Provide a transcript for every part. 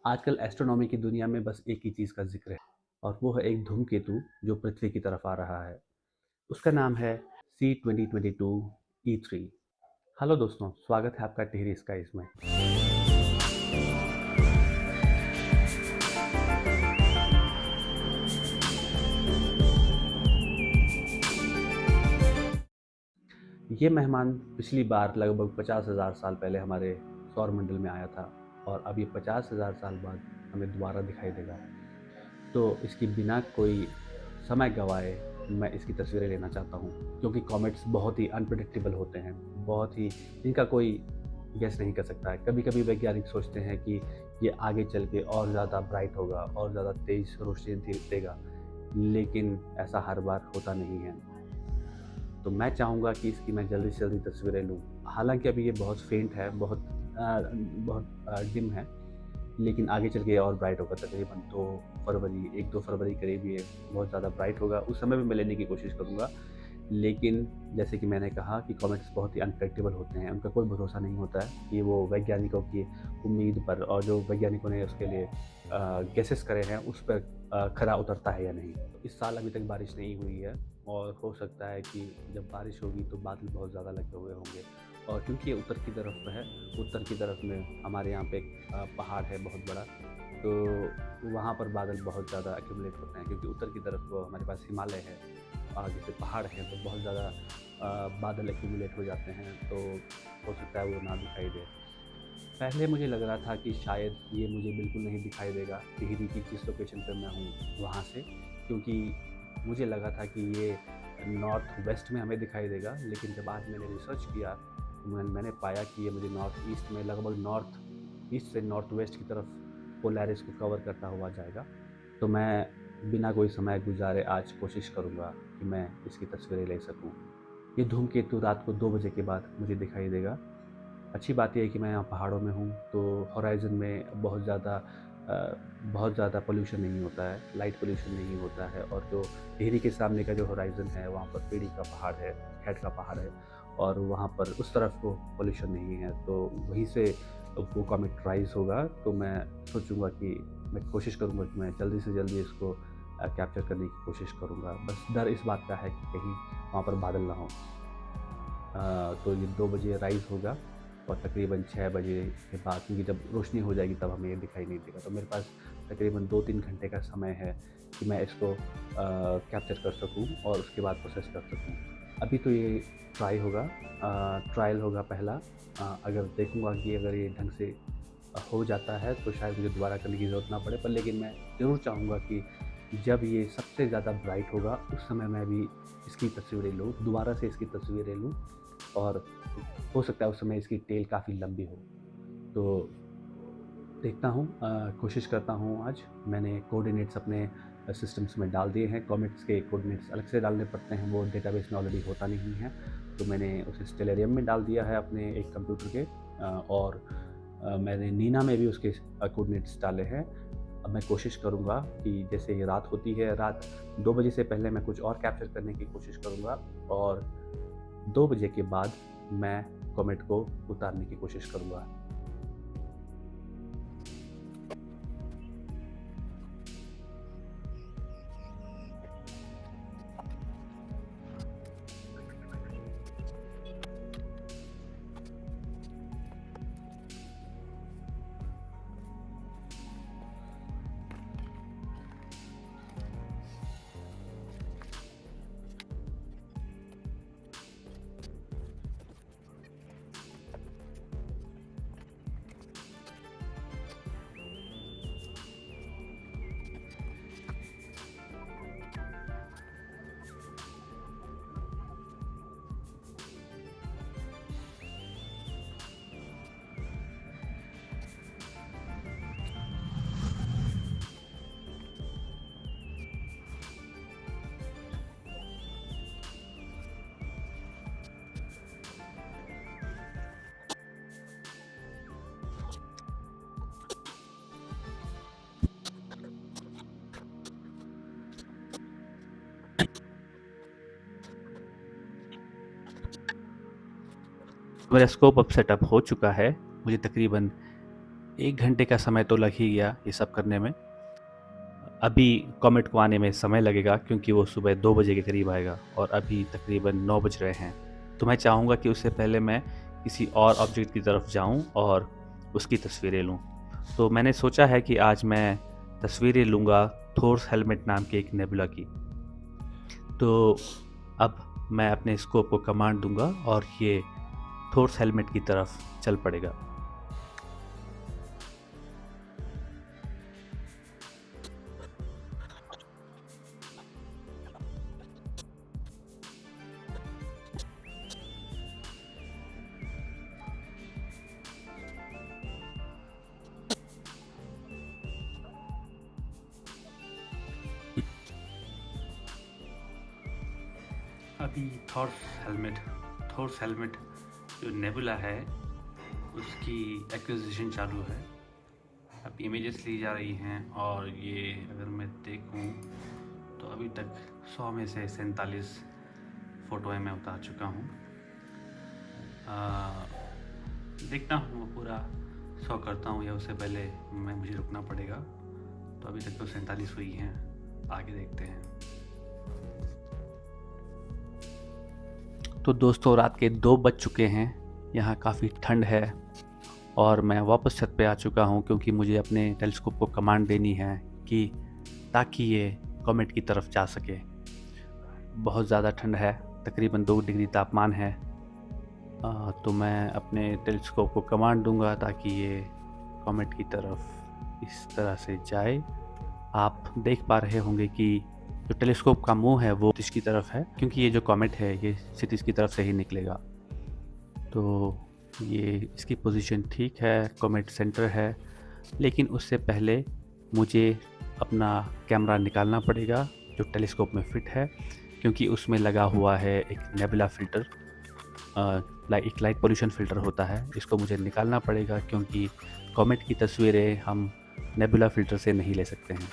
आजकल एस्ट्रोनॉमी की दुनिया में बस एक ही चीज़ का ज़िक्र है और वो है एक धूमकेतु जो पृथ्वी की तरफ आ रहा है। उसका नाम है C2022 E3। हेलो दोस्तों, स्वागत है आपका टिहरी स्काईज़ में। ये मेहमान पिछली बार लगभग 50,000 साल पहले हमारे सौरमंडल में आया था और अब ये 50,000 साल बाद हमें दोबारा दिखाई देगा। तो इसकी बिना कोई समय गँवाए मैं इसकी तस्वीरें लेना चाहता हूँ, क्योंकि कॉमेट्स बहुत ही अनप्रेडिक्टेबल होते हैं, बहुत ही इनका कोई गेस नहीं कर सकता है। कभी-कभी वैज्ञानिक सोचते हैं कि ये आगे चल के और ज़्यादा ब्राइट होगा और ज़्यादा तेज़ रोशनी देगा, लेकिन ऐसा हर बार होता नहीं है। तो मैं चाहूँगा कि इसकी मैं जल्दी से जल्दी तस्वीरें लूँ। हालाँकि अभी ये बहुत फेंट है, बहुत डिम है, लेकिन आगे चल के ये और ब्राइट होगा। तकरीबन 2 फरवरी 1-2 फरवरी करीब ये बहुत ज़्यादा ब्राइट होगा। उस समय भी मैं लेने की कोशिश करूँगा। लेकिन जैसे कि मैंने कहा कि कॉमेट्स बहुत ही अनप्रेडिक्टेबल होते हैं, उनका कोई भरोसा नहीं होता है कि वो वैज्ञानिकों की उम्मीद पर और जो वैज्ञानिकों ने उसके लिए गेसेस करे हैं उस पर खरा उतरता है या नहीं। तो इस साल अभी तक बारिश नहीं हुई है और हो सकता है कि जब बारिश होगी तो बादल बहुत ज़्यादा लगे हुए होंगे। और क्योंकि ये उत्तर की तरफ है, उत्तर की तरफ में हमारे यहाँ पे एक पहाड़ है बहुत बड़ा, तो वहाँ पर बादल बहुत ज़्यादा एक्यूमुलेट होते हैं, क्योंकि उत्तर की तरफ हमारे पास हिमालय है, आगे से पहाड़ हैं, तो बहुत ज़्यादा बादल एक्यूमुलेट हो जाते हैं, तो हो सकता है वो ना दिखाई दे। पहले मुझे लग रहा था कि शायद ये मुझे बिल्कुल नहीं दिखाई देगा टिहरी की जिस लोकेशन पे मैं हूँ वहाँ से, क्योंकि मुझे लगा था कि ये नॉर्थ वेस्ट में हमें दिखाई देगा, लेकिन जब आज मैंने रिसर्च किया तो मैंने पाया कि ये मुझे नॉर्थ ईस्ट में लगभग नॉर्थ ईस्ट से नॉर्थ वेस्ट की तरफ पोलैरिस को कवर करता हुआ जाएगा। तो मैं बिना कोई समय गुजारे आज कोशिश करूँगा कि मैं इसकी तस्वीरें ले सकूँ। ये धूमकेतु रात को 2 बजे के बाद मुझे दिखाई देगा। अच्छी बात ये है कि मैं यहाँ पहाड़ों में हूँ, तो हॉराइज़न में बहुत ज़्यादा पॉल्यूशन नहीं होता है, लाइट पॉल्यूशन नहीं होता है, और जो टिहरी के सामने का जो हॉराइज़न है, वहाँ पर पेड़ी का पहाड़ है, हेड का पहाड़ है, और वहाँ पर उस तरफ को पॉल्यूशन नहीं है, तो वहीं से वो कॉमेट राइज़ होगा। तो मैं सोचूँगा कि मैं कोशिश करूँगा कि मैं जल्दी से जल्दी इसको कैप्चर करने की कोशिश करूँगा। बस डर इस बात का है कि कहीं वहाँ पर बादल ना हों। तो ये 2 बजे राइज़ होगा और तकरीबन 6 बजे के बाद, क्योंकि जब रोशनी हो जाएगी तब हमें ये दिखाई नहीं देगा। तो मेरे पास तकरीबन 2-3 घंटे का समय है कि मैं इसको कैप्चर कर सकूँ और उसके बाद प्रोसेस कर सकूँ। अभी तो ये ट्रायल होगा पहला। अगर देखूँगा कि अगर ये ढंग से हो जाता है तो शायद मुझे दोबारा करने की ज़रूरत ना पड़े, पर लेकिन मैं ज़रूर चाहूँगा कि जब ये सबसे ज़्यादा ब्राइट होगा उस समय मैं भी इसकी तस्वीरें लूँ, दोबारा से इसकी तस्वीरें लूँ, और हो सकता है उस समय इसकी टेल काफ़ी लंबी हो। तो देखता हूँ, कोशिश करता हूँ आज। मैंने कोऑर्डिनेट्स अपने सिस्टम्स में डाल दिए हैं। कॉमेट्स के कोऑर्डिनेट्स अलग से डालने पड़ते हैं, वो डेटाबेस में ऑलरेडी होता नहीं है। तो मैंने उसे स्टेलेरियम में डाल दिया है अपने एक कंप्यूटर के, और मैंने नीना में भी उसके कोऑर्डिनेट्स डाले हैं। अब मैं कोशिश करूँगा कि जैसे ये रात होती है, रात 2 बजे से पहले मैं कुछ और कैप्चर करने की कोशिश करूँगा, और 2 बजे के बाद मैं कॉमेट को उतारने की कोशिश करूँगा। मेरा स्कोप अब सेटअप हो चुका है। मुझे तकरीबन 1 घंटे का समय तो लग ही गया ये सब करने में। अभी कॉमेट को आने में समय लगेगा क्योंकि वो सुबह 2 बजे के करीब आएगा और अभी तकरीबन 9 बज रहे हैं। तो मैं चाहूँगा कि उससे पहले मैं किसी और ऑब्जेक्ट की तरफ जाऊँ और उसकी तस्वीरें लूँ। तो मैंने सोचा है कि आज मैं तस्वीरें लूँगा थोर्स हेलमेट नाम के एक नेबुला की। तो अब मैं अपने स्कोप को कमांड दूँगा और ये थोर्स हेलमेट की तरफ चल पड़ेगा। अभी थॉर्स हेलमेट जो नेबुला है उसकी एक्विजिशन चालू है। अब इमेजेस ली जा रही हैं और ये अगर मैं देखूं तो अभी तक 100 में से 47 फ़ोटोएँ मैं उतार चुका हूँ। देखता हूँ वो पूरा 100 करता हूँ या उससे पहले मुझे रुकना पड़ेगा। तो अभी तक तो 47 हुई हैं, आगे देखते हैं। तो दोस्तों रात के 2 बज चुके हैं, यहाँ काफ़ी ठंड है और मैं वापस छत पे आ चुका हूँ क्योंकि मुझे अपने टेलीस्कोप को कमांड देनी है कि ताकि ये कॉमेट की तरफ जा सके। बहुत ज़्यादा ठंड है, तकरीबन 2 डिग्री तापमान है। तो मैं अपने टेलीस्कोप को कमांड दूंगा ताकि ये कॉमेट की तरफ इस तरह से जाए। आप देख पा रहे होंगे कि जो टेलीस्कोप का मुंह है वो क्षितिज की तरफ है क्योंकि ये जो कॉमेट है ये क्षितिज की तरफ से ही निकलेगा। तो ये इसकी पोजीशन ठीक है, कॉमेट सेंटर है, लेकिन उससे पहले मुझे अपना कैमरा निकालना पड़ेगा जो टेलीस्कोप में फिट है क्योंकि उसमें लगा हुआ है एक नेबुला फ़िल्टर, एक लाइट पोल्यूशन फ़िल्टर होता है। इसको मुझे निकालना पड़ेगा क्योंकि कॉमेट की तस्वीरें हम नेबुला फ़िल्टर से नहीं ले सकते हैं।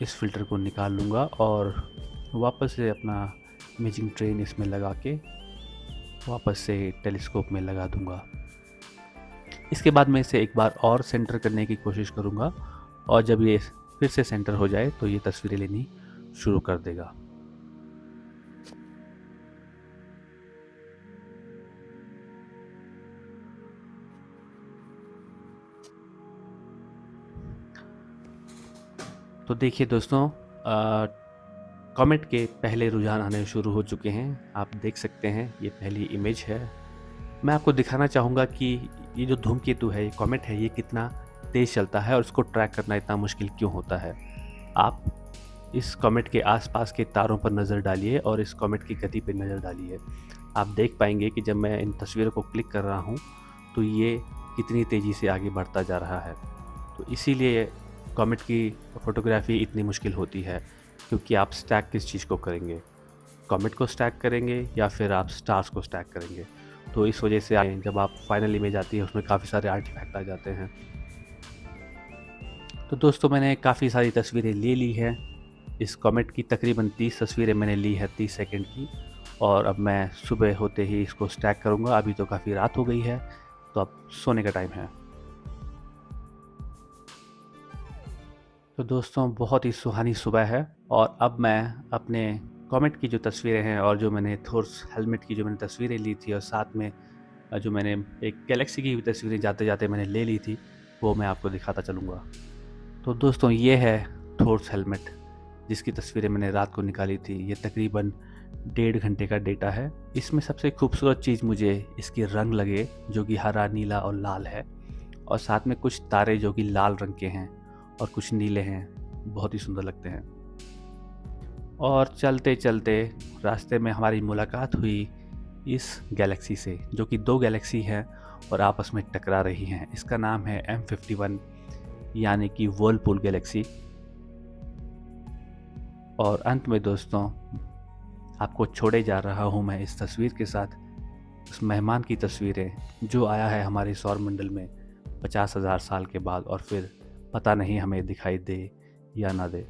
इस फ़िल्टर को निकाल लूँगा और वापस से अपना इमेजिंग ट्रेन इसमें लगा के वापस से टेलीस्कोप में लगा दूँगा। इसके बाद मैं इसे एक बार और सेंटर करने की कोशिश करूँगा और जब ये फिर से सेंटर हो जाए तो ये तस्वीरें लेनी शुरू कर देगा। तो देखिए दोस्तों, कॉमेट के पहले रुझान आने शुरू हो चुके हैं। आप देख सकते हैं ये पहली इमेज है। मैं आपको दिखाना चाहूँगा कि ये जो धूमकेतु है, ये कॉमेट है, ये कितना तेज़ चलता है और इसको ट्रैक करना इतना मुश्किल क्यों होता है। आप इस कॉमेट के आसपास के तारों पर नज़र डालिए और इस कॉमेट की गति पर नज़र डालिए। आप देख पाएंगे कि जब मैं इन तस्वीरों को क्लिक कर रहा हूँ तो ये कितनी तेज़ी से आगे बढ़ता जा रहा है। तो इसीलिए कॉमेट की फ़ोटोग्राफ़ी इतनी मुश्किल होती है क्योंकि आप स्टैक किस चीज़ को करेंगे, कॉमेट को स्टैक करेंगे या फिर आप स्टार्स को स्टैक करेंगे। तो इस वजह से जब आप फाइनल इमेज आती है उसमें काफ़ी सारे आर्टिफैक्ट आ जाते हैं। तो दोस्तों मैंने काफ़ी सारी तस्वीरें ले ली हैं। इस कॉमेट की तकरीबन 30 तस्वीरें मैंने ली है 30 सेकंड की, और अब मैं सुबह होते ही इसको स्टैक करूँगा। अभी तो काफ़ी रात हो गई है तो अब सोने का टाइम है। तो दोस्तों बहुत ही सुहानी सुबह है और अब मैं अपने कॉमेट की जो तस्वीरें हैं और जो मैंने थोर्स हेलमेट की जो मैंने तस्वीरें ली थी और साथ में जो मैंने एक गैलेक्सी की भी तस्वीरें जाते जाते मैंने ले ली थी वो मैं आपको दिखाता चलूँगा। तो दोस्तों ये है थोर्स हेलमेट जिसकी तस्वीरें मैंने रात को निकाली थी। ये तकरीबन 1.5 घंटे का डेटा है। इसमें सबसे खूबसूरत चीज़ मुझे इसके रंग लगे जो कि हरा, नीला और लाल है, और साथ में कुछ तारे जो कि लाल रंग के हैं और कुछ नीले हैं, बहुत ही सुंदर लगते हैं। और चलते चलते रास्ते में हमारी मुलाकात हुई इस गैलेक्सी से जो कि 2 गैलेक्सी हैं और आपस में टकरा रही हैं। इसका नाम है M51 यानी कि व्हर्लपूल गैलेक्सी। और अंत में दोस्तों आपको छोड़े जा रहा हूँ मैं इस तस्वीर के साथ, उस मेहमान की तस्वीरें जो आया है हमारे सौरमंडल में 50,000 साल के बाद और फिर पता नहीं हमें दिखाई दे या ना दे।